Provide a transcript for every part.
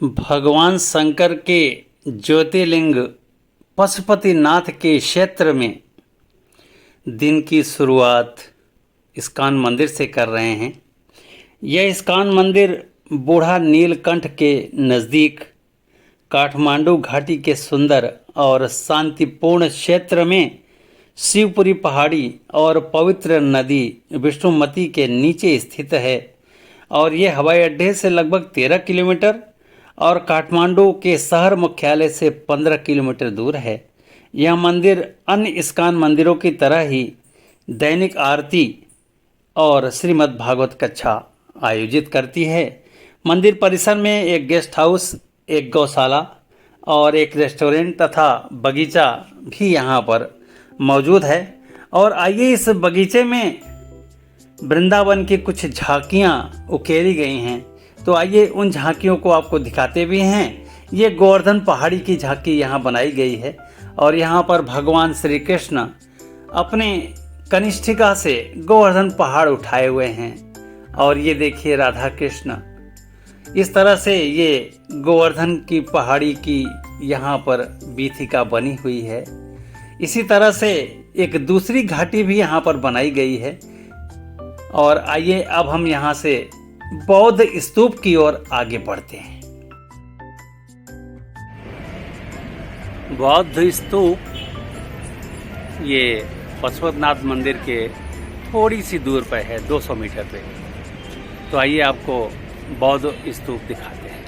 भगवान शंकर के ज्योतिर्लिंग पशुपतिनाथ के क्षेत्र में दिन की शुरुआत इस्कॉन मंदिर से कर रहे हैं। यह इस्कॉन मंदिर बूढ़ा नीलकंठ के नज़दीक काठमांडू घाटी के सुंदर और शांतिपूर्ण क्षेत्र में शिवपुरी पहाड़ी और पवित्र नदी विष्णुमती के नीचे स्थित है और ये हवाई अड्डे से लगभग 13 किलोमीटर और काठमांडू के शहर मुख्यालय से 15 किलोमीटर दूर है। यह मंदिर अन्य इस्कॉन मंदिरों की तरह ही दैनिक आरती और श्रीमद् भागवत कथा आयोजित करती है। मंदिर परिसर में एक गेस्ट हाउस, एक गौशाला और एक रेस्टोरेंट तथा बगीचा भी यहाँ पर मौजूद है। और आइए, इस बगीचे में वृंदावन की कुछ झांकियाँ उकेरी गई हैं, तो आइए उन झांकियों को आपको दिखाते भी हैं। ये गोवर्धन पहाड़ी की झांकी यहाँ बनाई गई है और यहाँ पर भगवान श्री कृष्ण अपने कनिष्ठिका से गोवर्धन पहाड़ उठाए हुए हैं। और ये देखिए राधा कृष्ण, इस तरह से ये गोवर्धन की पहाड़ी की यहाँ पर बीथिका बनी हुई है। इसी तरह से एक दूसरी घाटी भी यहाँ पर बनाई गई है। और आइए अब हम यहाँ से बौद्ध स्तूप की ओर आगे बढ़ते हैं। बौद्ध स्तूप ये पशुपतिनाथ मंदिर के थोड़ी सी दूर पर है, 200 मीटर पे। तो आइए आपको बौद्ध स्तूप दिखाते हैं।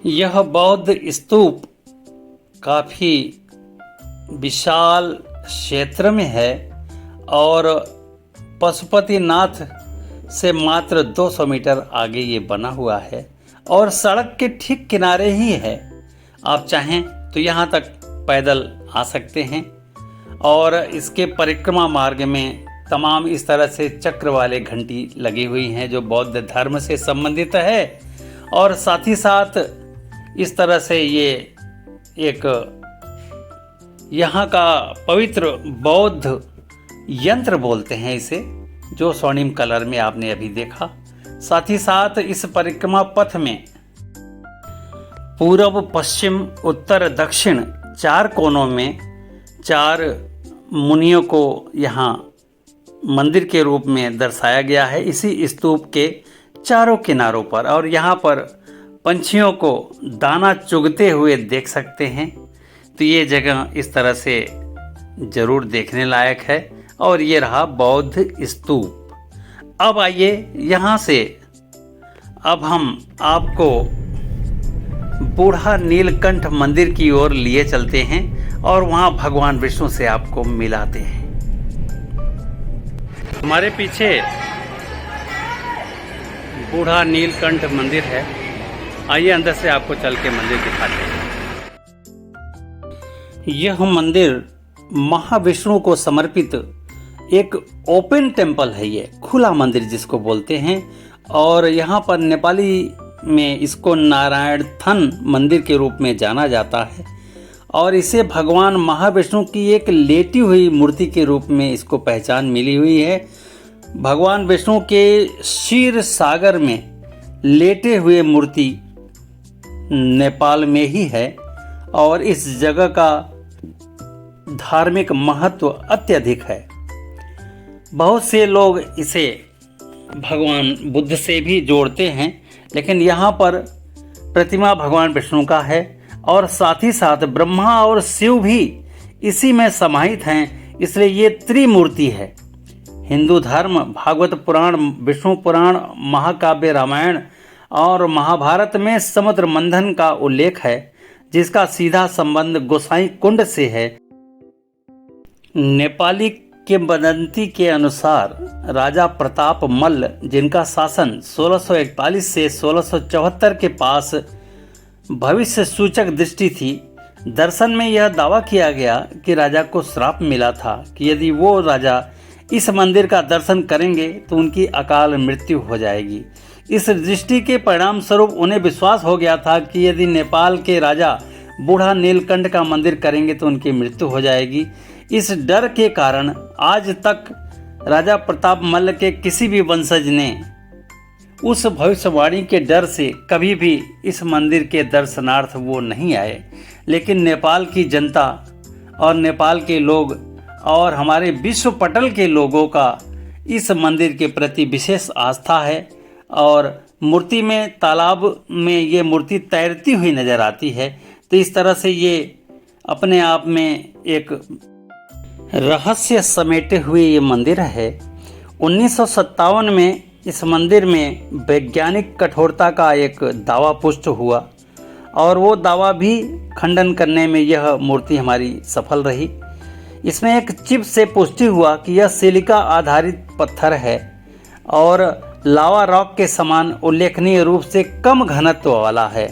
यह बौद्ध स्तूप काफी विशाल क्षेत्र में है और पशुपतिनाथ से मात्र 200 मीटर आगे ये बना हुआ है और सड़क के ठीक किनारे ही है। आप चाहें तो यहाँ तक पैदल आ सकते हैं। और इसके परिक्रमा मार्ग में तमाम इस तरह से चक्र वाले घंटी लगी हुई हैं जो बौद्ध धर्म से संबंधित है। और साथ ही साथ इस तरह से ये एक यहाँ का पवित्र बौद्ध यंत्र बोलते हैं इसे, जो स्वर्णिम कलर में आपने अभी देखा। साथ ही साथ इस परिक्रमा पथ में पूर्व, पश्चिम, उत्तर, दक्षिण 4 कोनों में 4 मुनियों को यहाँ मंदिर के रूप में दर्शाया गया है इसी स्तूप के चारों किनारों पर। और यहाँ पर पंछियों को दाना चुगते हुए देख सकते हैं। तो ये जगह इस तरह से जरूर देखने लायक है। और ये रहा बौद्ध स्तूप। अब आइए यहाँ से अब हम आपको बूढ़ा नीलकंठ मंदिर की ओर लिए चलते हैं और वहाँ भगवान विष्णु से आपको मिलाते हैं। हमारे पीछे बूढ़ा नीलकंठ मंदिर है। आइए अंदर से आपको चल के मंदिर दिखाते हैं। यह मंदिर महाविष्णु को समर्पित एक ओपन टेम्पल है, ये खुला मंदिर जिसको बोलते हैं। और यहाँ पर नेपाली में इसको नारायण थन मंदिर के रूप में जाना जाता है। और इसे भगवान महाविष्णु की एक लेटी हुई मूर्ति के रूप में इसको पहचान मिली हुई है। भगवान विष्णु के क्षीर सागर में लेटे हुए मूर्ति नेपाल में ही है। और इस जगह का धार्मिक महत्व अत्यधिक है। बहुत से लोग इसे भगवान बुद्ध से भी जोड़ते हैं, लेकिन यहाँ पर प्रतिमा भगवान विष्णु का है। और साथ ही साथ ब्रह्मा और शिव भी इसी में समाहित हैं, इसलिए ये त्रिमूर्ति है। हिंदू धर्म, भागवत पुराण, विष्णु पुराण, महाकाव्य रामायण और महाभारत में समुद्र मंथन का उल्लेख है, जिसका सीधा संबंध गोसाई कुंड से है। नेपाली किंवदंती के अनुसार राजा प्रताप मल्ल, जिनका शासन 1641 से 1674 के पास भविष्य सूचक दृष्टि थी, दर्शन में यह दावा किया गया कि राजा को श्राप मिला था कि यदि वो राजा इस मंदिर का दर्शन करेंगे तो उनकी अकाल मृत्यु हो जाएगी। इस दृष्टि के परिणाम स्वरूप उन्हें विश्वास हो गया था कि यदि नेपाल के राजा बूढ़ा नीलकंठ का मंदिर करेंगे तो उनकी मृत्यु हो जाएगी। इस डर के कारण आज तक राजा प्रताप मल्ल के किसी भी वंशज ने उस भविष्यवाणी के डर से कभी भी इस मंदिर के दर्शनार्थ वो नहीं आए। लेकिन नेपाल की जनता और नेपाल के लोग और हमारे विश्व पटल के लोगों का इस मंदिर के प्रति विशेष आस्था है। और मूर्ति में, तालाब में ये मूर्ति तैरती हुई नज़र आती है। तो इस तरह से ये अपने आप में एक रहस्य समेटे हुए ये मंदिर है। 1957 में इस मंदिर में वैज्ञानिक कठोरता का एक दावा पुष्ट हुआ और वो दावा भी खंडन करने में यह मूर्ति हमारी सफल रही। इसमें एक चिप से पुष्टि हुआ कि यह सिलिका आधारित पत्थर है और लावा रॉक के समान उल्लेखनीय रूप से कम घनत्व वाला है।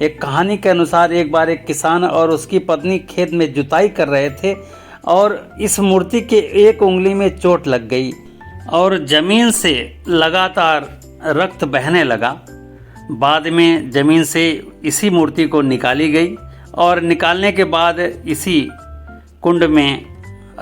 एक कहानी के अनुसार एक बार एक किसान और उसकी पत्नी खेत में जुताई कर रहे थे और इस मूर्ति के एक उंगली में चोट लग गई और जमीन से लगातार रक्त बहने लगा। बाद में जमीन से इसी मूर्ति को निकाली गई और निकालने के बाद इसी कुंड में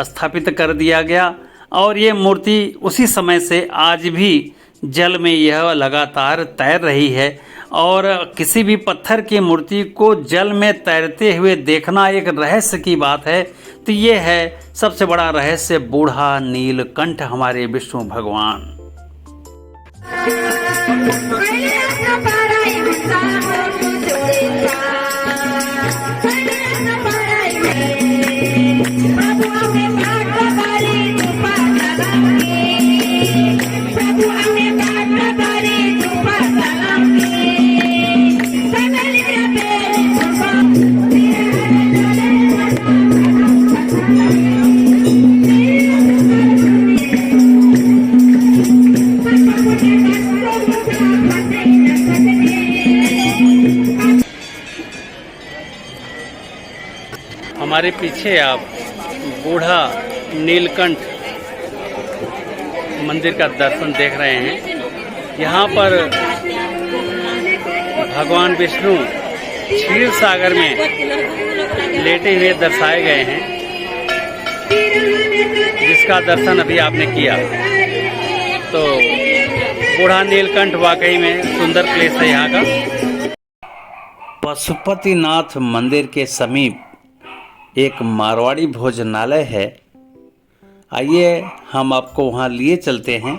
स्थापित कर दिया गया और ये मूर्ति उसी समय से आज भी जल में यह लगातार तैर रही है। और किसी भी पत्थर की मूर्ति को जल में तैरते हुए देखना एक रहस्य की बात है। तो ये है सबसे बड़ा रहस्य, बूढ़ा नीलकंठ हमारे विष्णु भगवान। हमारे पीछे आप बूढ़ा नीलकंठ मंदिर का दर्शन देख रहे हैं। यहाँ पर भगवान विष्णु क्षीर सागर में लेटे हुए दर्शाए गए हैं, जिसका दर्शन अभी आपने किया। तो बूढ़ा नीलकंठ वाकई में सुंदर प्लेस है यहाँ का। पशुपतिनाथ मंदिर के समीप एक मारवाड़ी भोजनालय है। आइए हम आपको वहाँ लिए चलते हैं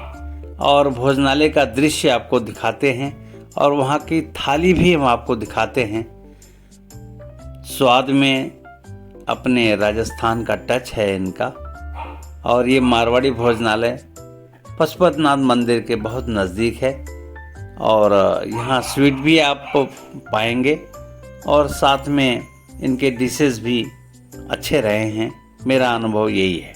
और भोजनालय का दृश्य आपको दिखाते हैं और वहाँ की थाली भी हम आपको दिखाते हैं। स्वाद में अपने राजस्थान का टच है इनका। और ये मारवाड़ी भोजनालय पशुपतिनाथ मंदिर के बहुत नज़दीक है और यहाँ स्वीट भी आप पाएंगे और साथ में इनके डिशेस भी अच्छे रहे हैं। मेरा अनुभव यही है।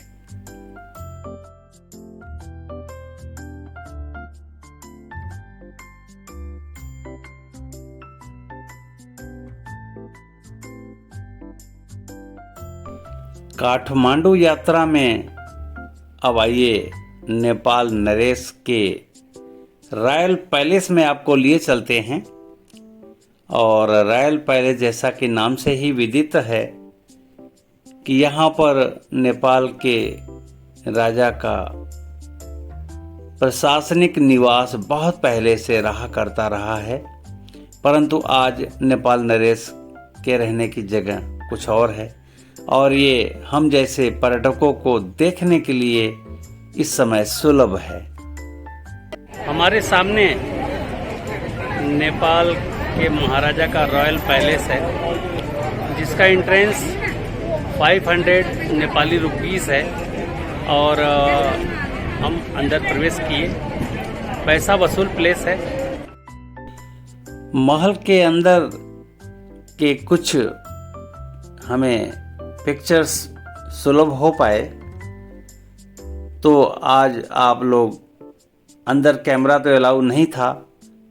काठमांडू यात्रा में अब आइए नेपाल नरेश के रॉयल पैलेस में आपको लिए चलते हैं। और रॉयल पैलेस जैसा कि नाम से ही विदित है कि यहाँ पर नेपाल के राजा का प्रशासनिक निवास बहुत पहले से रहा करता रहा है, परंतु आज नेपाल नरेश के रहने की जगह कुछ और है और ये हम जैसे पर्यटकों को देखने के लिए इस समय सुलभ है। हमारे सामने नेपाल के महाराजा का रॉयल पैलेस है, जिसका एंट्रेंस 500 नेपाली रुपीस है और हम अंदर प्रवेश किए। पैसा वसूल प्लेस है। महल के अंदर के कुछ हमें पिक्चर्स सुलभ हो पाए, तो आज आप लोग अंदर कैमरा तो अलाउ नहीं था,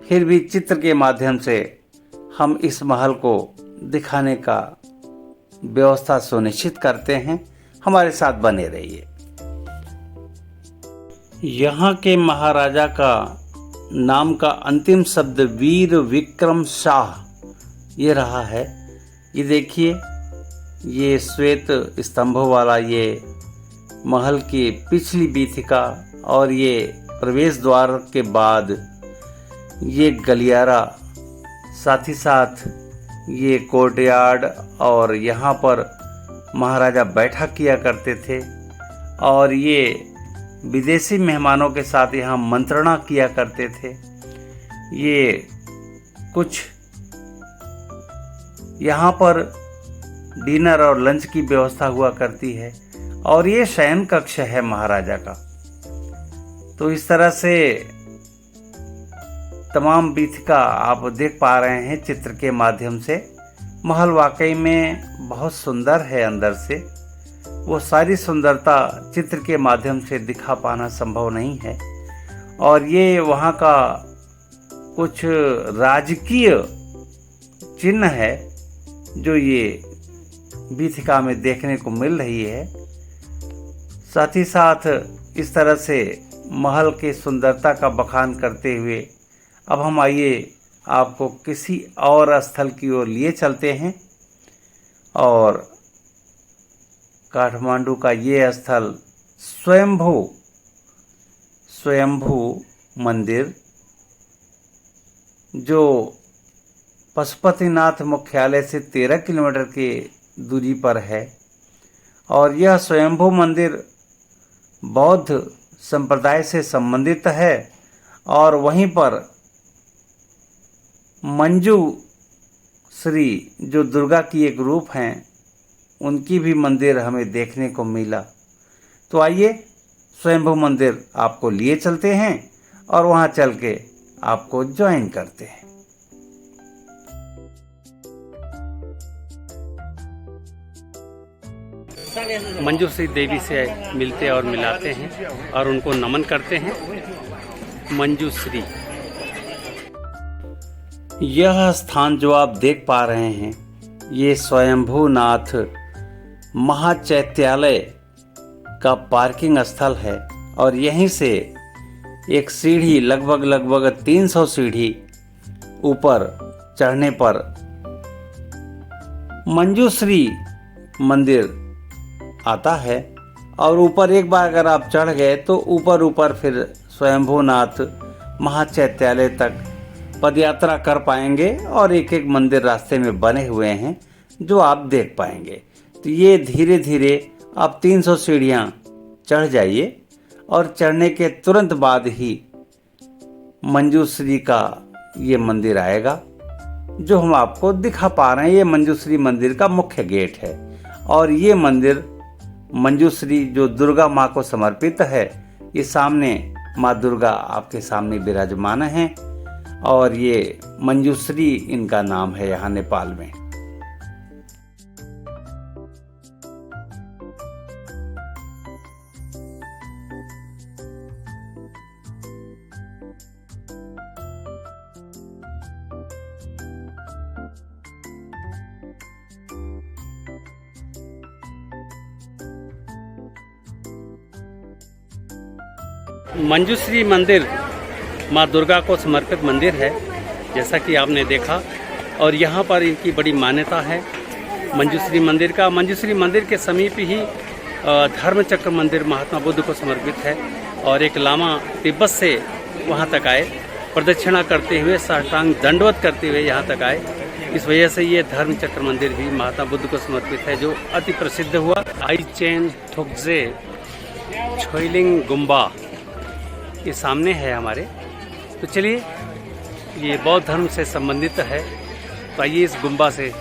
फिर भी चित्र के माध्यम से हम इस महल को दिखाने का व्यवस्था सुनिश्चित करते हैं। हमारे साथ बने रहिए। यहाँ के महाराजा का नाम का अंतिम शब्द वीर विक्रम शाह ये रहा है। ये देखिए, ये श्वेत स्तंभों वाला ये महल की पिछली वीथिका और ये प्रवेश द्वार के बाद ये गलियारा, साथ ही साथ ये कोर्टयार्ड, और यहाँ पर महाराजा बैठा किया करते थे और ये विदेशी मेहमानों के साथ यहाँ मंत्रणा किया करते थे। ये कुछ यहाँ पर डिनर और लंच की व्यवस्था हुआ करती है और ये शयन कक्ष है महाराजा का। तो इस तरह से तमाम बीथिका आप देख पा रहे हैं चित्र के माध्यम से। महल वाकई में बहुत सुंदर है अंदर से, वो सारी सुंदरता चित्र के माध्यम से दिखा पाना संभव नहीं है। और ये वहाँ का कुछ राजकीय चिन्ह है जो ये बीथिका में देखने को मिल रही है। साथ ही साथ इस तरह से महल के सुंदरता का बखान करते हुए अब हम आइए आपको किसी और स्थल की ओर लिए चलते हैं। और काठमांडू का ये स्थल स्वयंभू मंदिर, जो पशुपतिनाथ मुख्यालय से 13 किलोमीटर की दूरी पर है। और यह स्वयंभू मंदिर बौद्ध संप्रदाय से संबंधित है और वहीं पर मंजू श्री, जो दुर्गा की एक रूप हैं, उनकी भी मंदिर हमें देखने को मिला। तो आइए स्वयंभू मंदिर आपको लिए चलते हैं और वहां चल के आपको ज्वाइन करते हैं। मंजूश्री देवी से मिलते और मिलाते हैं और उनको नमन करते हैं। मंजूश्री, यह स्थान जो आप देख पा रहे हैं ये स्वयंभूनाथ महाचैत्यालय का पार्किंग स्थल है और यहीं से एक सीढ़ी लगभग 300 सीढ़ी ऊपर चढ़ने पर मंजूश्री मंदिर आता है। और ऊपर एक बार अगर आप चढ़ गए तो ऊपर फिर स्वयंभूनाथ महाचैत्यालय तक पदयात्रा कर पाएंगे और एक एक मंदिर रास्ते में बने हुए हैं जो आप देख पाएंगे। तो ये धीरे धीरे आप 300 सीढ़ियाँ चढ़ जाइए और चढ़ने के तुरंत बाद ही मंजूश्री का ये मंदिर आएगा जो हम आपको दिखा पा रहे हैं। ये मंजूश्री मंदिर का मुख्य गेट है और ये मंदिर मंजूश्री जो दुर्गा माँ को समर्पित है। ये सामने माँ दुर्गा आपके सामने विराजमान हैं और ये मंजूश्री इनका नाम है यहाँ नेपाल में। मंजूश्री मंदिर माँ दुर्गा को समर्पित मंदिर है जैसा कि आपने देखा और यहाँ पर इनकी बड़ी मान्यता है मंजूश्री मंदिर का। मंजूश्री मंदिर के समीप ही धर्मचक्र मंदिर महात्मा बुद्ध को समर्पित है और एक लामा तिब्बत से वहाँ तक आए, प्रदक्षिणा करते हुए साष्टांग दंडवत करते हुए यहाँ तक आए। इस वजह से ये धर्मचक्र मंदिर भी महात्मा बुद्ध को समर्पित है जो अति प्रसिद्ध हुआ। आइचेन थोक्जे छोइलिंग गुम्बा ये सामने है हमारे। तो चलिए, ये बौद्ध धर्म से संबंधित है तो आइए इस गुम्बा से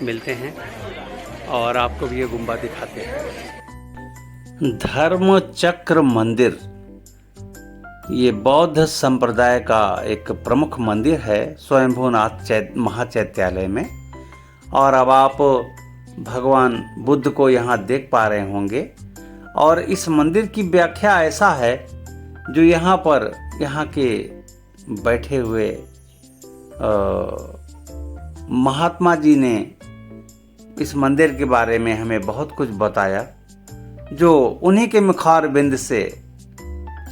मिलते हैं और आपको भी ये गुम्बा दिखाते हैं। धर्मचक्र मंदिर ये बौद्ध संप्रदाय का एक प्रमुख मंदिर है स्वयंभूनाथ महाचैत्यालय में। और अब आप भगवान बुद्ध को यहाँ देख पा रहे होंगे और इस मंदिर की व्याख्या ऐसा है जो यहाँ पर यहाँ के बैठे हुए महात्मा जी ने इस मंदिर के बारे में हमें बहुत कुछ बताया जो उन्हीं के मुखार बिंद से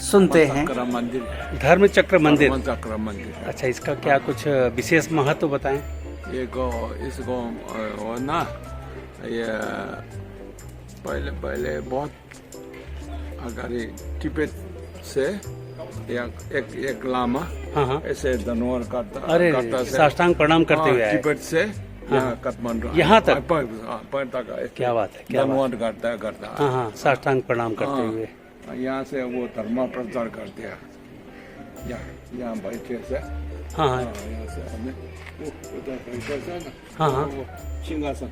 सुनते हैं। धर्मचक्र मंदिर। अच्छा, इसका क्या कुछ विशेष महत्व बताएं? इसको ना ये पहले बहुत अगर तिब्बत से एक लामा हाँ हाँ। ऐसे धन्यवाद करता अरे करता से साष्टांग प्रणाम करते हुए आए। तिब्बत से यहाँ काठमांडू यहाँ तक? पैर तक ऐसे क्या बात है, क्या बात धन्यवाद करता हाँ हाँ, साष्टांग प्रणाम करते हुए। यहाँ से वो धर्म प्रचार करते हैं। यहाँ बैठे से हाँ हाँ यहाँ से हमें उधर बैठे से ना हाँ हाँ। वो सिंहासन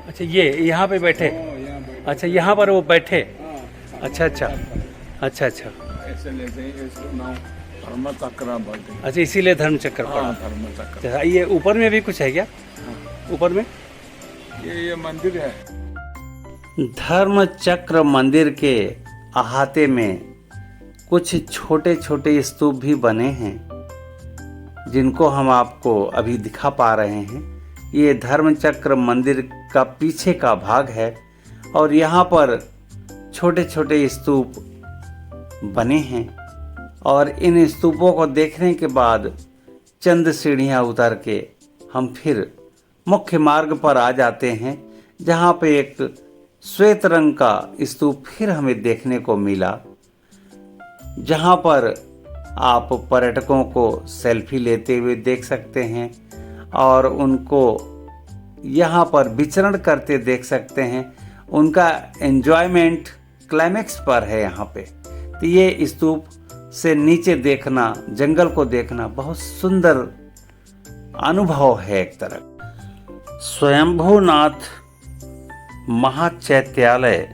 अच्छा, ये यहाँ पे बैठे? यहाँ बैठे अच्छा, यहाँ पर वो बैठे? हाँ, अच्छा अच्छा अच्छा अच्छा ऐसे लेते हैं इसको नाम धर्म चक्र बोलते हैं। अच्छा, इसीलिए धर्म चक्र हाँ पड़ा। धर्म चक्र। अच्छा, ये ऊपर में भी कुछ है क्या? ऊपर में ये मंदिर है। धर्म चक्र मंदिर के अहाते में कुछ छोटे छोटे स्तूप भी बने हैं, जिनको हम आपको अभी दिखा पा रहे हैं। ये धर्म चक्र मंदिर का पीछे का भाग है और यहाँ पर छोटे छोटे स्तूप बने हैं और इन स्तूपों को देखने के बाद चंद सीढ़ियाँ उतर के हम फिर मुख्य मार्ग पर आ जाते हैं, जहाँ पे एक श्वेत रंग का स्तूप फिर हमें देखने को मिला, जहाँ पर आप पर्यटकों को सेल्फी लेते हुए देख सकते हैं और उनको यहाँ पर विचरण करते देख सकते हैं। उनका एंजॉयमेंट क्लाइमेक्स पर है यहाँ पे। तो ये स्तूप से नीचे देखना, जंगल को देखना बहुत सुंदर अनुभव है एक तरह। स्वयंभूनाथ महाचैत्यालय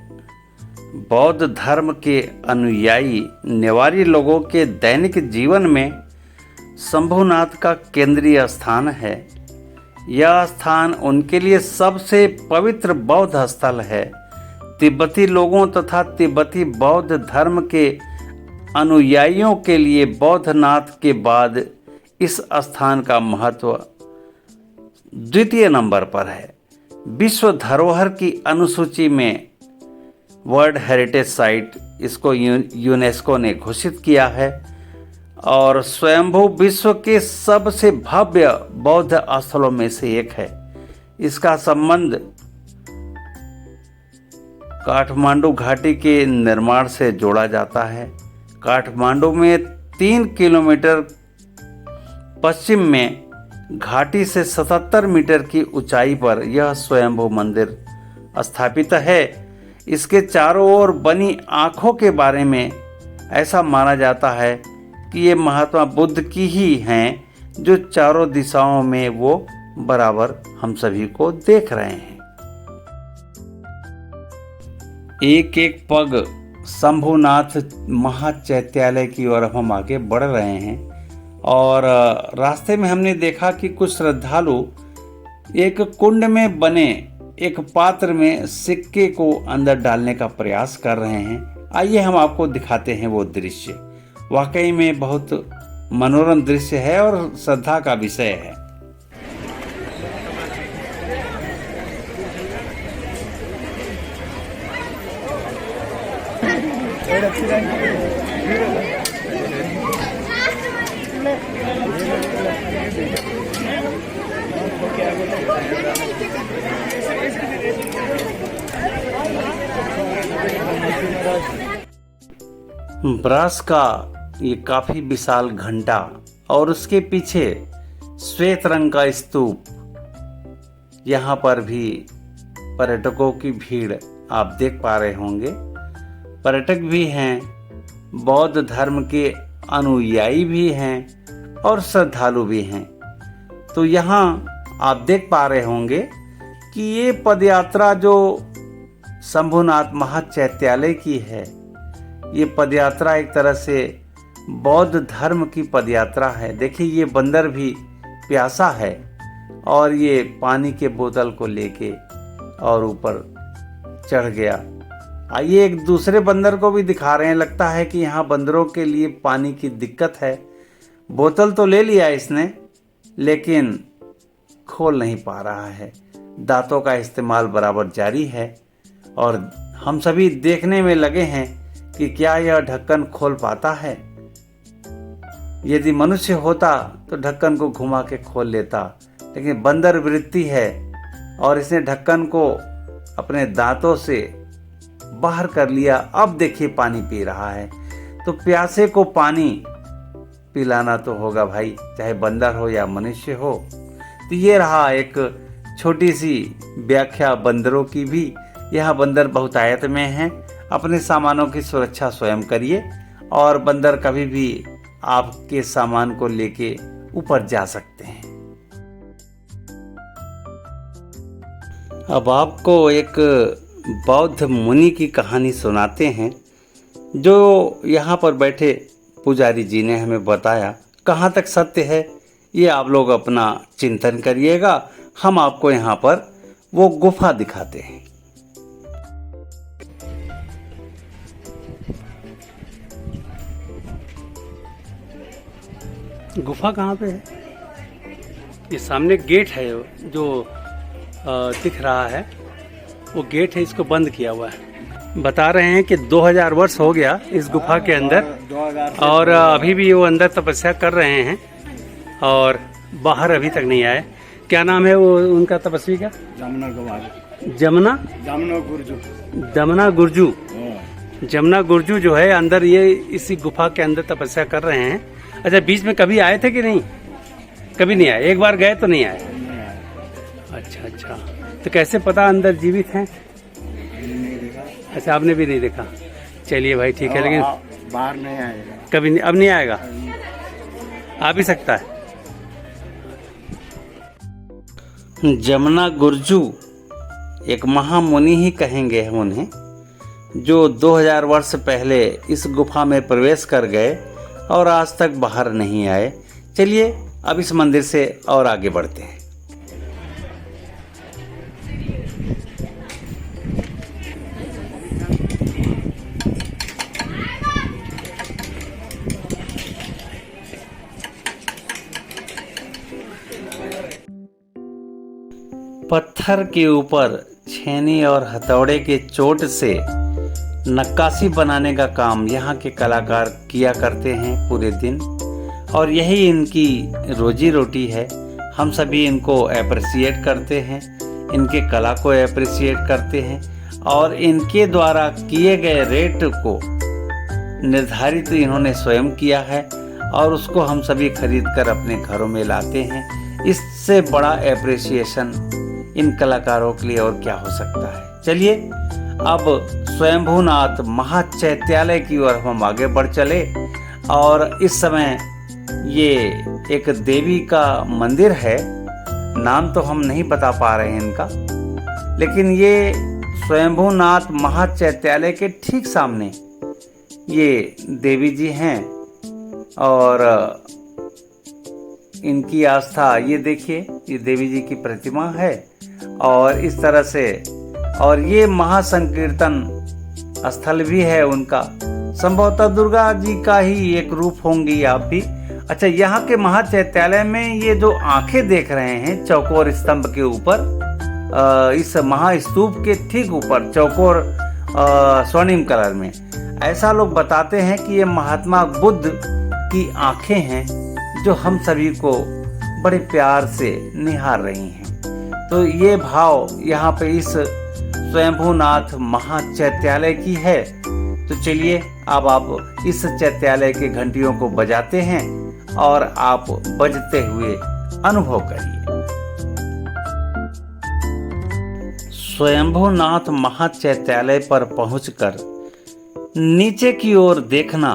बौद्ध धर्म के अनुयायी नेवारी लोगों के दैनिक जीवन में शंभुनाथ का केंद्रीय स्थान है। यह स्थान उनके लिए सबसे पवित्र बौद्ध स्थल है। तिब्बती लोगों तथा तिब्बती बौद्ध धर्म के अनुयायियों के लिए बौद्धनाथ के बाद इस स्थान का महत्व द्वितीय नंबर पर है। विश्व धरोहर की अनुसूची में वर्ल्ड हेरिटेज साइट इसको यूनेस्को ने घोषित किया है और स्वयंभू विश्व के सबसे भव्य बौद्ध स्थलों में से एक है। इसका संबंध काठमांडू घाटी के निर्माण से जोड़ा जाता है। काठमांडू में 3 किलोमीटर पश्चिम में घाटी से 77 मीटर की ऊंचाई पर यह स्वयंभू मंदिर स्थापित है। इसके चारों ओर बनी आँखों के बारे में ऐसा माना जाता है कि ये महात्मा बुद्ध की ही हैं, जो चारों दिशाओं में वो बराबर हम सभी को देख रहे हैं। एक एक पग शंभुनाथ महाचैत्यालय की ओर हम आगे बढ़ रहे हैं और रास्ते में हमने देखा कि कुछ श्रद्धालु एक कुंड में बने एक पात्र में सिक्के को अंदर डालने का प्रयास कर रहे हैं। आइए हम आपको दिखाते हैं वो दृश्य। वाकई में बहुत मनोरम दृश्य है और श्रद्धा का विषय है। ब्रास का ये काफी विशाल घंटा और उसके पीछे श्वेत रंग का स्तूप, यहाँ पर भी पर्यटकों की भीड़ आप देख पा रहे होंगे। पर्यटक भी हैं, बौद्ध धर्म के अनुयायी भी हैं और श्रद्धालु भी हैं। तो यहाँ आप देख पा रहे होंगे कि ये पदयात्रा जो शंभुनाथ महाचैत्यालय की है, ये पदयात्रा एक तरह से बौद्ध धर्म की पदयात्रा है। देखिए ये बंदर भी प्यासा है और ये पानी के बोतल को लेके और ऊपर चढ़ गया। आइए एक दूसरे बंदर को भी दिखा रहे हैं। लगता है कि यहाँ बंदरों के लिए पानी की दिक्कत है। बोतल तो ले लिया इसने, लेकिन खोल नहीं पा रहा है। दांतों का इस्तेमाल बराबर जारी है और हम सभी देखने में लगे हैं कि क्या यह ढक्कन खोल पाता है। यदि मनुष्य होता तो ढक्कन को घुमा के खोल लेता, लेकिन बंदर वृत्ति है और इसने ढक्कन को अपने दांतों से बाहर कर लिया। अब देखिए पानी पी रहा है। तो प्यासे को पानी पिलाना तो होगा भाई, चाहे बंदर हो या मनुष्य हो। तो ये रहा एक छोटी सी व्याख्या बंदरों की भी। यह बंदर बहुतायत में हैं। अपने सामानों की सुरक्षा स्वयं करिए और बंदर कभी भी आपके सामान को लेके ऊपर जा सकते हैं। अब आपको एक बौद्ध मुनि की कहानी सुनाते हैं जो यहाँ पर बैठे पुजारी जी ने हमें बताया। कहाँ तक सत्य है ये आप लोग अपना चिंतन करिएगा। हम आपको यहाँ पर वो गुफा दिखाते हैं। गुफा कहाँ पे है? ये सामने गेट है जो दिख रहा है, वो गेट है, इसको बंद किया हुआ है। बता रहे हैं कि 2000 वर्ष हो गया इस गुफा के अंदर और अभी भी वो अंदर तपस्या कर रहे हैं और बाहर अभी तक नहीं आए। क्या नाम है वो उनका तपस्वी का? जमुना गुर्जू। जमुना गुर्जू जो है अंदर ये इसी गुफा के अंदर तपस्या कर रहे हैं। अच्छा, बीच में कभी आए थे कि नहीं? कभी नहीं आए। एक बार गए तो नहीं आए। अच्छा, तो कैसे पता अंदर जीवित हैं? अच्छा, आपने भी नहीं देखा। चलिए भाई ठीक है, लेकिन बाहर नहीं आएगा कभी नहीं, अब नहीं आएगा। आ भी सकता है। जमुना गुर्जू एक महामुनि ही कहेंगे हम उन्हें, जो 2000 वर्ष पहले इस गुफा में प्रवेश कर गए और आज तक बाहर नहीं आए। चलिए अब इस मंदिर से और आगे बढ़ते हैं। पत्थर के ऊपर छेनी और हथौड़े के चोट से नक्काशी बनाने का काम यहाँ के कलाकार किया करते हैं पूरे दिन और यही इनकी रोजी रोटी है। हम सभी इनको अप्रिशिएट करते हैं, इनके कला को अप्रिशिएट करते हैं और इनके द्वारा किए गए रेट को निर्धारित इन्होंने स्वयं किया है और उसको हम सभी खरीद कर अपने घरों में लाते हैं। इससे बड़ा अप्रिसिएशन इन कलाकारों के लिए और क्या हो सकता है। चलिए अब स्वयंभूनाथ महाचैत्यालय की ओर हम आगे बढ़ चले और इस समय ये एक देवी का मंदिर है। नाम तो हम नहीं बता पा रहे हैं इनका, लेकिन ये स्वयंभूनाथ महाचैत्यालय के ठीक सामने ये देवी जी हैं और इनकी आस्था, ये देखिए ये देवी जी की प्रतिमा है और इस तरह से, और ये महासंकीर्तन स्थल भी है उनका। संभवतः दुर्गा जी का ही एक रूप होंगी आप भी। अच्छा, यहाँ के महाचैत्यालय में ये जो आंखें देख रहे हैं चौकोर स्तंभ के ऊपर, इस महास्तूप के ठीक ऊपर चौकोर स्वर्णिम कलर में, ऐसा लोग बताते हैं कि ये महात्मा बुद्ध की आंखें हैं जो हम सभी को बड़े प्यार से निहार रही हैं। तो ये भाव यहाँ पे इस स्वयंभूनाथ महाचैत्यालय की है। तो चलिए अब आप इस चैत्यालय के घंटियों को बजाते हैं और आप बजते हुए अनुभव करिए। स्वयंभूनाथ महाचैत्यालय पर पहुंचकर नीचे की ओर देखना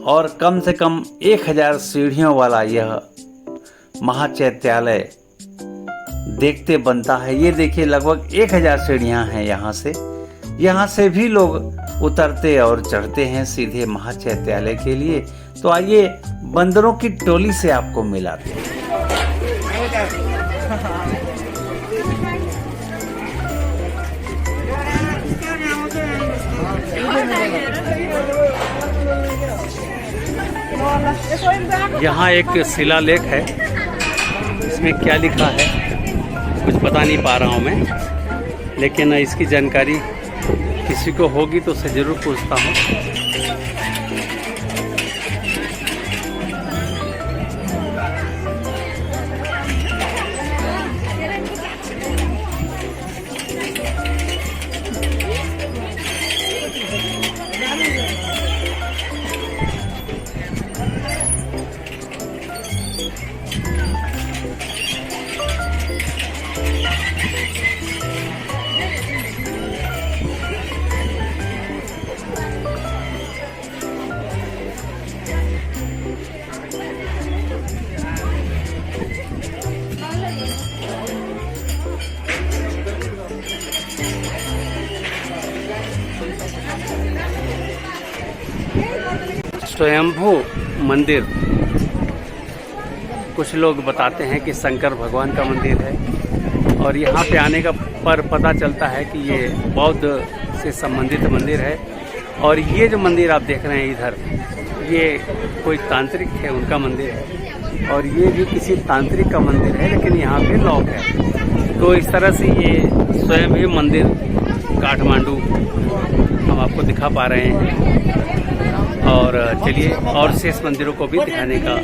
और कम से कम 1000 सीढ़ियों वाला यह महाचैत्यालय देखते बनता है। ये देखिए लगभग 1000 सीढ़ियां हैं यहाँ से भी लोग उतरते और चढ़ते हैं सीधे महाचैत्यालय के लिए। तो आइए बंदरों की टोली से आपको मिलाते हैं। यहाँ एक शिलालेख है, इसमें क्या लिखा है कुछ पता नहीं पा रहा हूँ मैं, लेकिन इसकी जानकारी किसी को होगी तो उससे ज़रूर पूछता हूँ। स्वयंभू मंदिर, कुछ लोग बताते हैं कि शंकर भगवान का मंदिर है और यहाँ पे आने का पर पता चलता है कि ये बौद्ध से संबंधित मंदिर है। और ये जो मंदिर आप देख रहे हैं इधर, ये कोई तांत्रिक है उनका मंदिर है और ये भी किसी तांत्रिक का मंदिर है, लेकिन यहाँ पे लॉक है। तो इस तरह से ये स्वयंभू मंदिर काठमांडू हम आपको दिखा पा रहे हैं। और चलिए और शेष मंदिरों को भी दिखाने का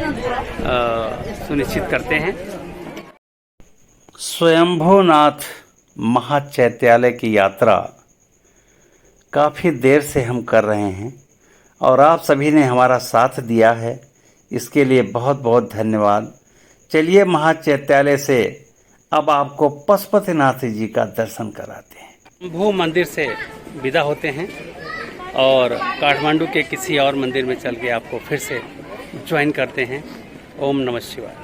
सुनिश्चित करते हैं। स्वयंभूनाथ महाचैत्यालय की यात्रा काफ़ी देर से हम कर रहे हैं और आप सभी ने हमारा साथ दिया है, इसके लिए बहुत बहुत धन्यवाद। चलिए महाचैत्यालय से अब आपको पशुपतिनाथ जी का दर्शन कराते हैं। भू मंदिर से विदा होते हैं और काठमांडू के किसी और मंदिर में चल के आपको फिर से ज्वाइन करते हैं। ओम नमः शिवाय।